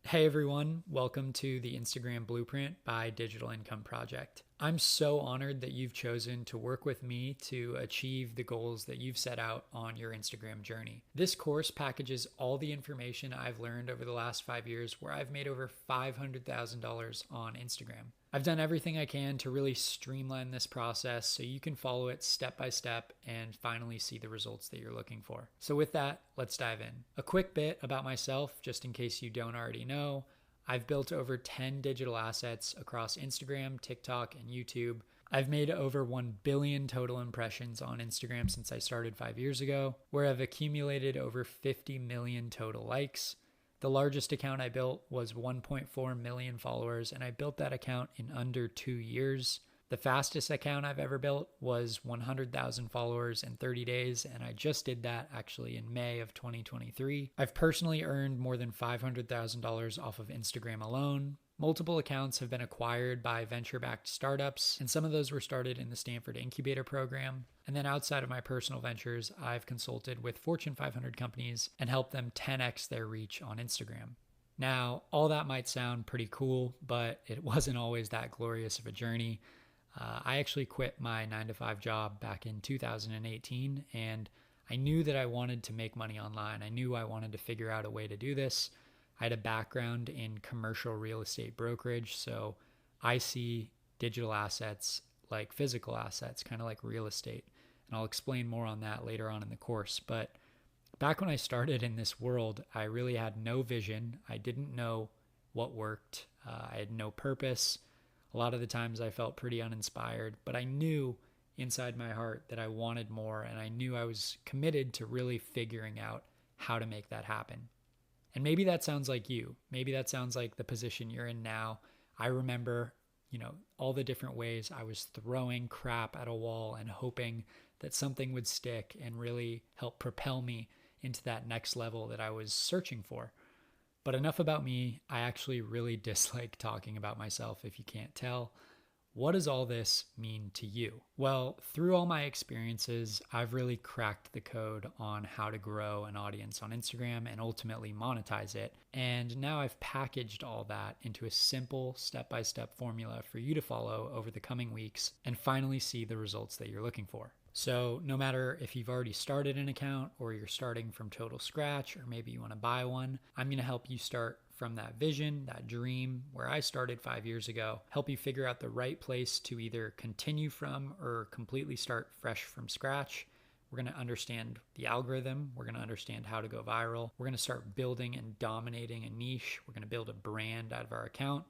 Hey everyone, welcome to the Instagram Blueprint by Digital Income Project. I'm so honored that you've chosen to work with me to achieve the goals that you've set out on your Instagram journey. This course packages all the information I've learned over the last 5 years where I've made over $500,000 on Instagram. I've done everything I can to really streamline this process so you can follow it step by step and finally see the results that you're looking for. So with that, let's dive in. A quick bit about myself, just in case you don't already know. I've built over 10 digital assets across Instagram, TikTok, and YouTube. I've made over 1 billion total impressions on Instagram since I started 5 years ago, where I've accumulated over 50 million total likes. The largest account I built was 1.4 million followers, and I built that account in under 2 years. The fastest account I've ever built was 100,000 followers in 30 days, and I just did that actually in May of 2023. I've personally earned more than $500,000 off of Instagram alone. Multiple accounts have been acquired by venture-backed startups, and some of those were started in the Stanford Incubator program. And then outside of my personal ventures, I've consulted with Fortune 500 companies and helped them 10x their reach on Instagram. Now, all that might sound pretty cool, but it wasn't always that glorious of a journey. I actually quit my 9-to-5 job back in 2018, and I knew that I wanted to make money online. I knew I wanted to figure out a way to do this. I had a background in commercial real estate brokerage, so I see digital assets like physical assets, kind of like real estate. And I'll explain more on that later on in the course. But back when I started in this world, I really had no vision. I didn't know what worked. I had no purpose. A lot of the times I felt pretty uninspired, but I knew inside my heart that I wanted more, and I knew I was committed to really figuring out how to make that happen. And maybe that sounds like you. Maybe that sounds like the position you're in now. I remember, all the different ways I was throwing crap at a wall and hoping that something would stick and really help propel me into that next level that I was searching for. But enough about me. I actually really dislike talking about myself, if you can't tell. What does all this mean to you? Well, through all my experiences, I've really cracked the code on how to grow an audience on Instagram and ultimately monetize it. And now I've packaged all that into a simple step-by-step formula for you to follow over the coming weeks and finally see the results that you're looking for. So no matter if you've already started an account or you're starting from total scratch, or maybe you want to buy one, I'm going to help you start from that vision, that dream where I started 5 years ago, help you figure out the right place to either continue from or completely start fresh from scratch. We're going to understand the algorithm. We're going to understand how to go viral. We're going to start building and dominating a niche. We're going to build a brand out of our account.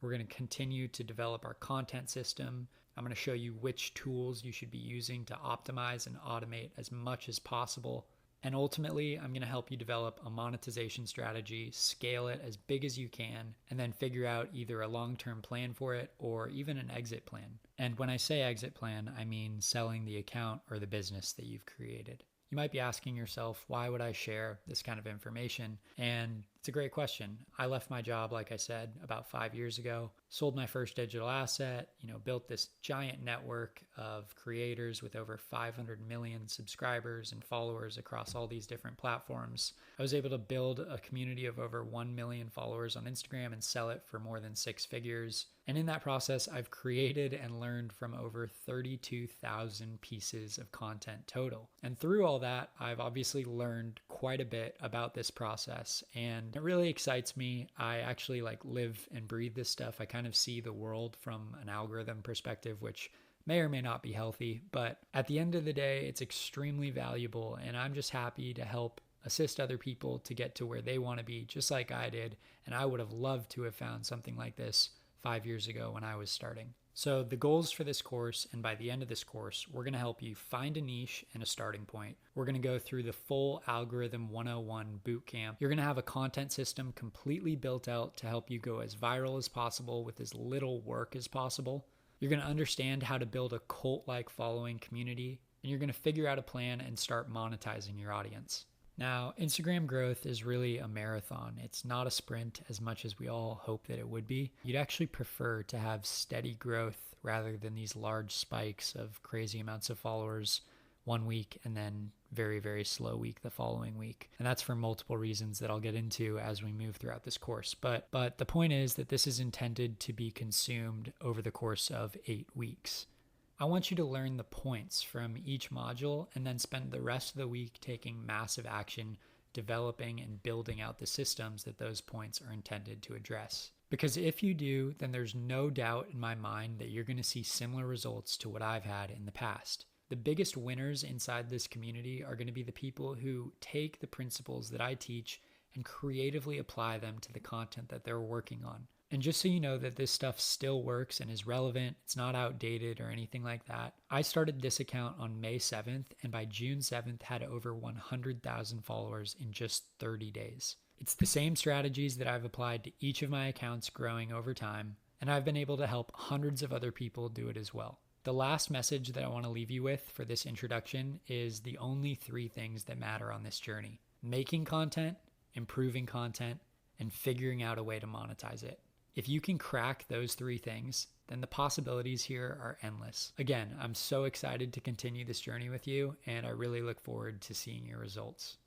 We're going to continue to develop our content system. I'm going to show you which tools you should be using to optimize and automate as much as possible. And ultimately, I'm going to help you develop a monetization strategy, scale it as big as you can, and then figure out either a long-term plan for it or even an exit plan. And when I say exit plan, I mean selling the account or the business that you've created. You might be asking yourself, why would I share this kind of information? And it's a great question. I left my job, like I said, about 5 years ago, sold my first digital asset, built this giant network of creators with over 500 million subscribers and followers across all these different platforms. I was able to build a community of over 1 million followers on Instagram and sell it for more than 6 figures. And in that process, I've created and learned from over 32,000 pieces of content total. And through all that, I've obviously learned quite a bit about this process, and it really excites me. I actually live and breathe this stuff. I kind of see the world from an algorithm perspective, which may or may not be healthy, but at the end of the day, it's extremely valuable, and I'm just happy to help assist other people to get to where they want to be, just like I did. And I would have loved to have found something like this 5 years ago when I was starting. So the goals for this course, and by the end of this course, we're going to help you find a niche and a starting point. We're going to go through the full Algorithm 101 bootcamp. You're going to have a content system completely built out to help you go as viral as possible with as little work as possible. You're going to understand how to build a cult-like following community, and you're going to figure out a plan and start monetizing your audience. Now, Instagram growth is really a marathon. It's not a sprint as much as we all hope that it would be. You'd actually prefer to have steady growth rather than these large spikes of crazy amounts of followers one week and then very, very slow week the following week. And that's for multiple reasons that I'll get into as we move throughout this course. But the point is that this is intended to be consumed over the course of 8 weeks. I want you to learn the points from each module and then spend the rest of the week taking massive action, developing and building out the systems that those points are intended to address. Because if you do, then there's no doubt in my mind that you're going to see similar results to what I've had in the past. The biggest winners inside this community are going to be the people who take the principles that I teach and creatively apply them to the content that they're working on. And just so you know that this stuff still works and is relevant, it's not outdated or anything like that, I started this account on May 7th and by June 7th had over 100,000 followers in just 30 days. It's the same strategies that I've applied to each of my accounts growing over time, and I've been able to help hundreds of other people do it as well. The last message that I want to leave you with for this introduction is the only 3 things that matter on this journey: making content, improving content, and figuring out a way to monetize it. If you can crack those 3 things, then the possibilities here are endless. Again, I'm so excited to continue this journey with you, and I really look forward to seeing your results.